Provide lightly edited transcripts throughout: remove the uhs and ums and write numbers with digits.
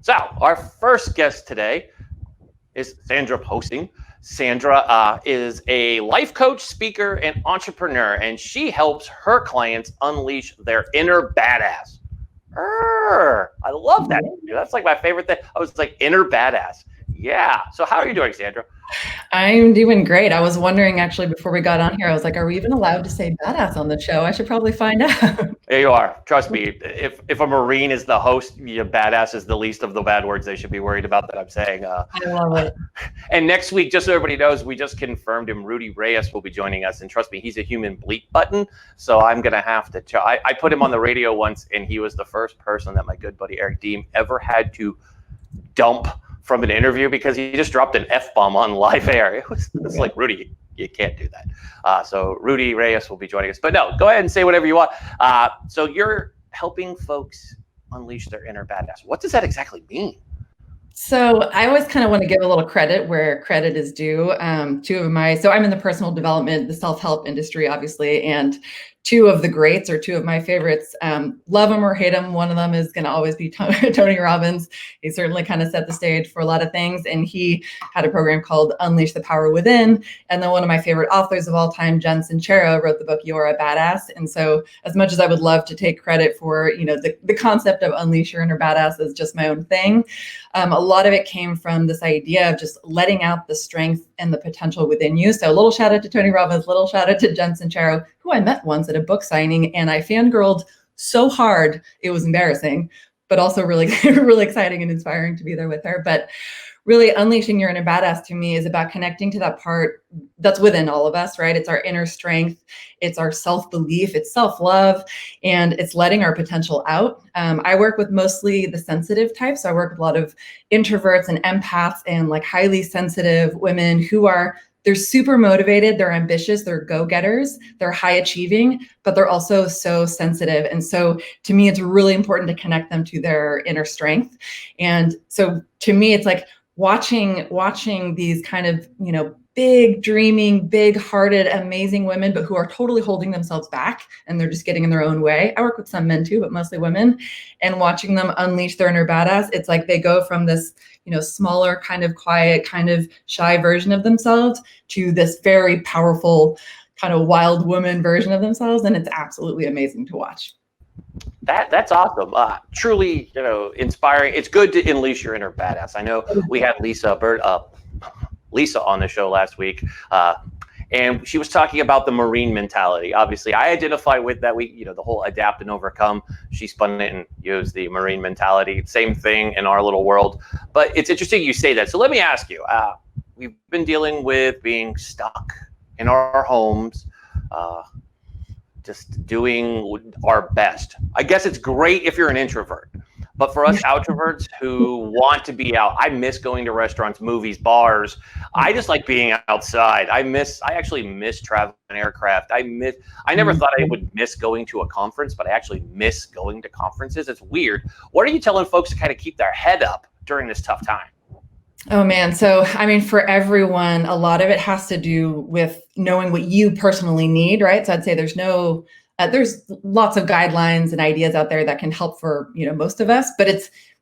So our first guest today is Sandra Possing. Sandra is a life coach, speaker, and entrepreneur, and she helps her clients unleash their inner badass. I love that. That's like my favorite thing. I was like, inner badass. Yeah. So how are you doing, Sandra? I'm doing great. I was wondering actually before we got on here, I was like, are we even allowed to say badass on the show? I should probably find out. There you are. Trust me. If a Marine is the host, badass is the least of the bad words they should be worried about that I'm saying. I love it. And next week, just so everybody knows, we just confirmed him. Rudy Reyes will be joining us. And trust me, he's a human bleep button. So I'm going to have to I put him on the radio once, and he was the first person that my good buddy Eric Deem ever had to dump from an interview because he just dropped an F-bomb on live air. It's like, Rudy, you can't do that. So Rudy Reyes will be joining us. But no, go ahead and say whatever you want. So you're helping folks unleash their inner badass. What does that exactly mean? So I always kind of want to give a little credit where credit is due. So I'm in the personal development, the self-help industry, obviously, and two of the greats or two of my favorites, love them or hate them. One of them is going to always be Tony Robbins. He certainly kind of set the stage for a lot of things. And he had a program called Unleash the Power Within. And then one of my favorite authors of all time, Jen Sincero, wrote the book, You're a Badass. And so as much as I would love to take credit for, the concept of unleash your inner badass is just my own thing. A lot of it came from this idea of just letting out the strength and the potential within you. So a little shout out to Tony Robbins, little shout out to Jen Sincero, who I met once at a book signing, and I fangirled so hard it was embarrassing, but also really, really exciting and inspiring to be there with her. But really, unleashing your inner badass to me is about connecting to that part that's within all of us, right? It's our inner strength, it's our self-belief, it's self-love, and it's letting our potential out. I work with mostly the sensitive types. So I work with a lot of introverts and empaths and like highly sensitive women who they're super motivated, they're ambitious, they're go-getters, they're high achieving, but they're also so sensitive. And so to me, it's really important to connect them to their inner strength. And so to me, it's like watching these kind of, big dreaming, big hearted, amazing women, but who are totally holding themselves back and they're just getting in their own way. I work with some men too, but mostly women, and watching them unleash their inner badass. It's like they go from this, smaller, kind of quiet, kind of shy version of themselves to this very powerful, kind of wild woman version of themselves. And it's absolutely amazing to watch. That's awesome. Truly, inspiring. It's good to unleash your inner badass. I know we had Lisa on the show last week, and she was talking about the Marine mentality. Obviously, I identify with that. The whole adapt and overcome. She spun it and used the Marine mentality. Same thing in our little world. But it's interesting you say that. So let me ask you. We've been dealing with being stuck in our homes. Just doing our best. I guess it's great if you're an introvert, but for us outroverts who want to be out, I miss going to restaurants, movies, bars. I just like being outside. I actually miss traveling aircraft. I never thought I would miss going to a conference, but I actually miss going to conferences. It's weird. What are you telling folks to kind of keep their head up during this tough time? Oh man. So, for everyone, a lot of it has to do with knowing what you personally need, right? So I'd say there's lots of guidelines and ideas out there that can help for, most of us, but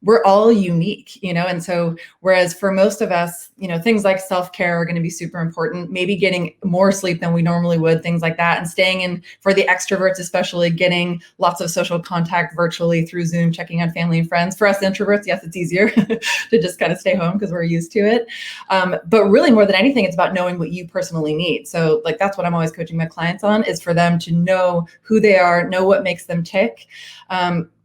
we're all unique, and so whereas for most of us, things like self-care are going to be super important, maybe getting more sleep than we normally would, things like that, and staying in, for the extroverts, especially getting lots of social contact virtually through Zoom, checking on family and friends. For us introverts, yes, it's easier to just kind of stay home because we're used to it. But really more than anything, it's about knowing what you personally need. So like, that's what I'm always coaching my clients on, is for them to know who they are, know what makes them tick.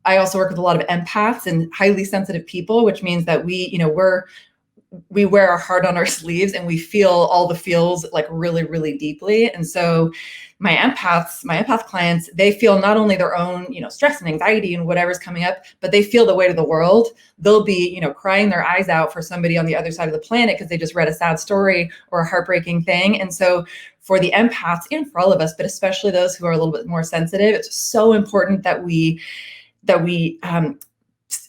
I also work with a lot of empaths and highly sensitive people, which means that we wear our heart on our sleeves and we feel all the feels like really, really deeply. And so my empath clients, they feel not only their own, stress and anxiety and whatever's coming up, but they feel the weight of the world. They'll be, crying their eyes out for somebody on the other side of the planet because they just read a sad story or a heartbreaking thing. And so for the empaths and for all of us, but especially those who are a little bit more sensitive, it's so important that we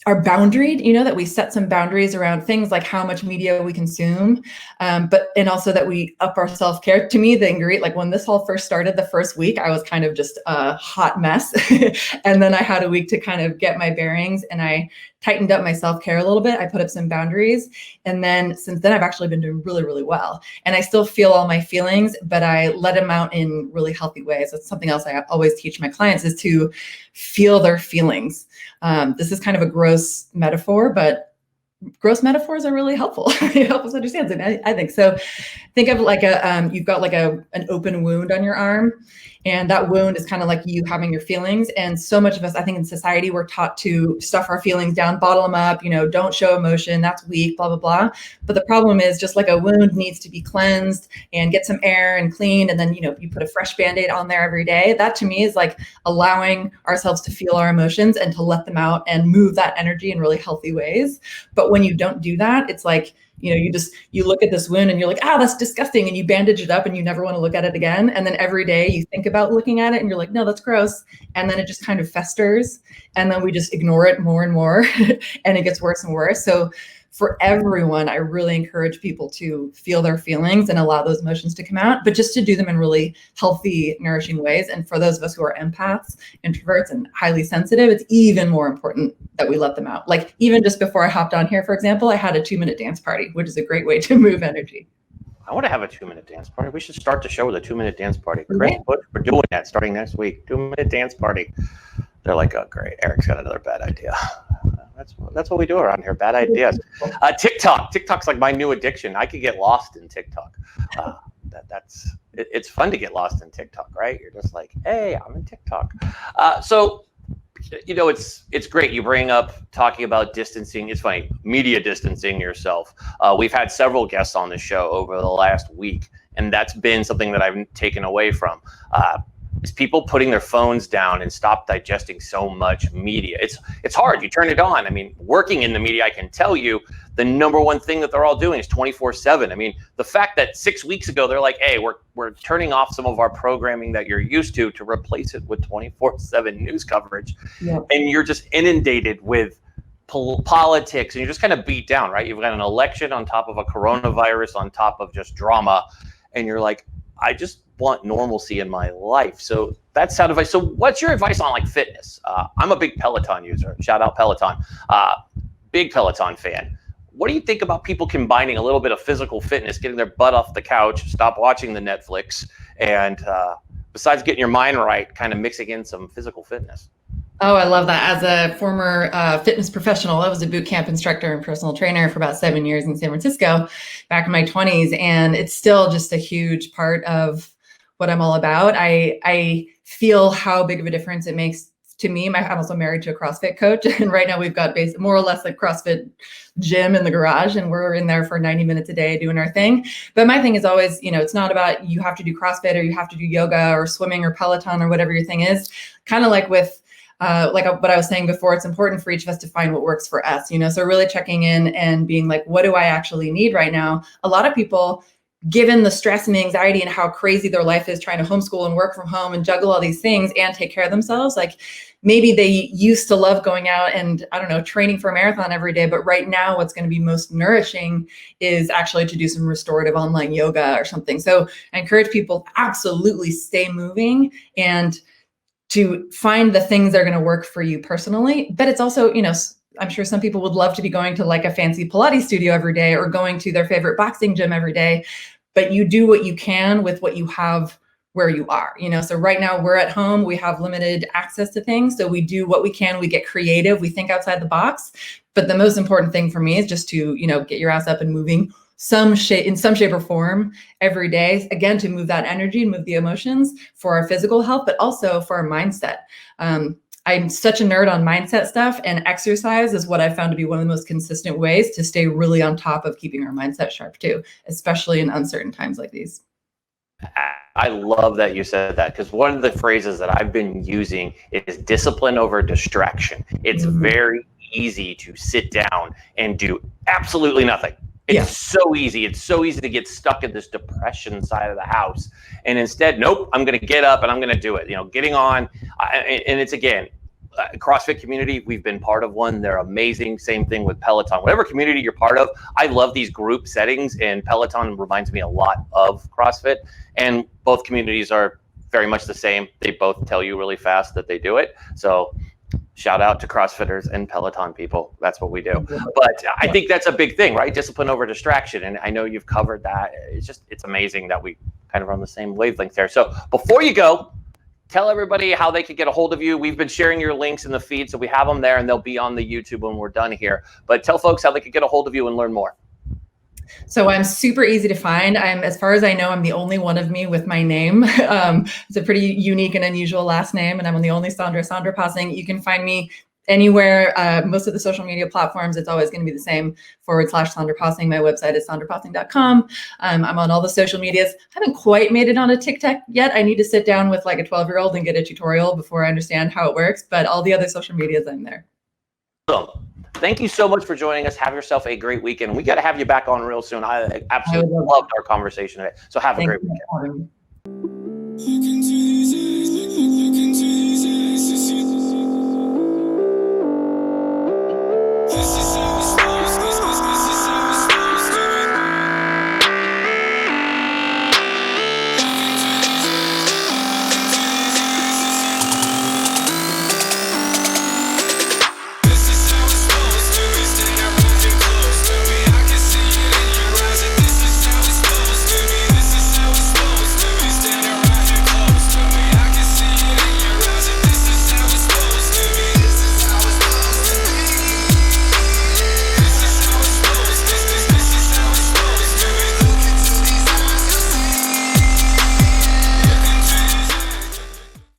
are boundaried, that we set some boundaries around things like how much media we consume, and also that we up our self-care. To me, the ingredient, like when this all first started, the first week, I was kind of just a hot mess. And then I had a week to kind of get my bearings, and I tightened up my self-care a little bit. I put up some boundaries. And then since then, I've actually been doing really, really well. And I still feel all my feelings, but I let them out in really healthy ways. That's something else I always teach my clients, is to feel their feelings. This is kind of a gross metaphor, but gross metaphors are really helpful. It helps us understand it, I think. So think of like you've got like an open wound on your arm, and that wound is kind of like you having your feelings. And so much of us, I think in society, we're taught to stuff our feelings down, bottle them up, don't show emotion, that's weak, blah, blah, blah. But the problem is, just like a wound needs to be cleansed and get some air and cleaned, and then, you put a fresh Band-Aid on there every day. That to me is like allowing ourselves to feel our emotions and to let them out and move that energy in really healthy ways. But when you don't do that, it's like, you look at this wound and you're like, that's disgusting. And you bandage it up and you never want to look at it again. And then every day you think about looking at it and you're like, no, that's gross. And then it just kind of festers. And then we just ignore it more and more and it gets worse and worse. So for everyone, I really encourage people to feel their feelings and allow those emotions to come out, but just to do them in really healthy, nourishing ways. And for those of us who are empaths, introverts, and highly sensitive, it's even more important that we let them out. Like even just before I hopped on here, for example, I had a 2-minute dance party, which is a great way to move energy. I want to have a 2-minute dance party. We should start the show with a 2-minute dance party. Great. We're doing that starting next week. 2-minute dance party. They're like, oh, great. Eric's got another bad idea. That's what we do around here. Bad ideas. TikTok's like my new addiction. I could get lost in TikTok. It's fun to get lost in TikTok, right? You're just like, hey, I'm in TikTok. So it's great. You bring up talking about distancing. It's funny, media distancing yourself. We've had several guests on the show over the last week, and that's been something that I've taken away from. Is people putting their phones down and stop digesting so much media. It's hard. You turn it on. I mean, working in the media, I can tell you the number one thing that they're all doing is 24/7. I mean, the fact that 6 weeks ago they're like, hey, we're turning off some of our programming that you're used to replace it with 24/7 news coverage. Yeah. And you're just inundated with politics and you're just kind of beat down, right? You've got an election on top of a coronavirus on top of just drama. And you're like, I just want normalcy in my life. So that's sound advice. So what's your advice on like fitness? I'm a big Peloton user. Shout out Peloton. Big Peloton fan. What do you think about people combining a little bit of physical fitness, getting their butt off the couch, stop watching the Netflix, and besides getting your mind right, kind of mixing in some physical fitness? Oh, I love that. As a former fitness professional, I was a boot camp instructor and personal trainer for about 7 years in San Francisco back in my 20s. And it's still just a huge part of what I'm all about. I feel how big of a difference it makes to me. I'm also married to a CrossFit coach. And right now we've got more or less like CrossFit gym in the garage, and we're in there for 90 minutes a day doing our thing. But my thing is always, it's not about you have to do CrossFit or you have to do yoga or swimming or Peloton or whatever your thing is. Kind of like with like what I was saying before, it's important for each of us to find what works for us, so really checking in and being like, what do I actually need right now? A lot of people, given the stress and the anxiety and how crazy their life is trying to homeschool and work from home and juggle all these things and take care of themselves, like maybe they used to love going out and, I don't know, training for a marathon every day. But right now, what's going to be most nourishing is actually to do some restorative online yoga or something. So I encourage people absolutely stay moving and to find the things that are going to work for you personally. But it's also, I'm sure some people would love to be going to like a fancy Pilates studio every day or going to their favorite boxing gym every day. But you do what you can with what you have where you are, So right now we're at home, we have limited access to things. So we do what we can, we get creative, we think outside the box. But the most important thing for me is just to, get your ass up and moving in some shape or form every day, again, to move that energy and move the emotions for our physical health, but also for our mindset. I'm such a nerd on mindset stuff, and exercise is what I found to be one of the most consistent ways to stay really on top of keeping our mindset sharp too, especially in uncertain times like these. I love that you said that, because one of the phrases that I've been using is discipline over distraction. It's very easy to sit down and do absolutely nothing. It's so easy. It's so easy to get stuck in this depression side of the house. And instead, nope, I'm going to get up and I'm going to do it. Getting on. And it's, again, CrossFit community, we've been part of one. They're amazing. Same thing with Peloton. Whatever community you're part of, I love these group settings, and Peloton reminds me a lot of CrossFit. And both communities are very much the same. They both tell you really fast that they do it. So shout out to CrossFitters and Peloton people. That's what we do. But I think that's a big thing, right? Discipline over distraction. And I know you've covered that. It's amazing that we kind of run the same wavelength there. So before you go, tell everybody how they could get a hold of you. We've been sharing your links in the feed, so we have them there, and they'll be on the YouTube when we're done here. But tell folks how they could get a hold of you and learn more. So I'm super easy to find. As far as I know, I'm the only one of me with my name. It's a pretty unique and unusual last name, and I'm the only Sandra Possing. You can find me anywhere. Most of the social media platforms, it's always going to be the same /Sandra Possing. My website is sandrapossing.com. I'm on all the social medias. I haven't quite made it on a TikTok yet. I need to sit down with like a 12-year-old and get a tutorial before I understand how it works. But all the other social medias, I'm there. So, thank you so much for joining us. Have yourself a great weekend. We got to have you back on real soon. I absolutely loved our conversation today. So have a great weekend.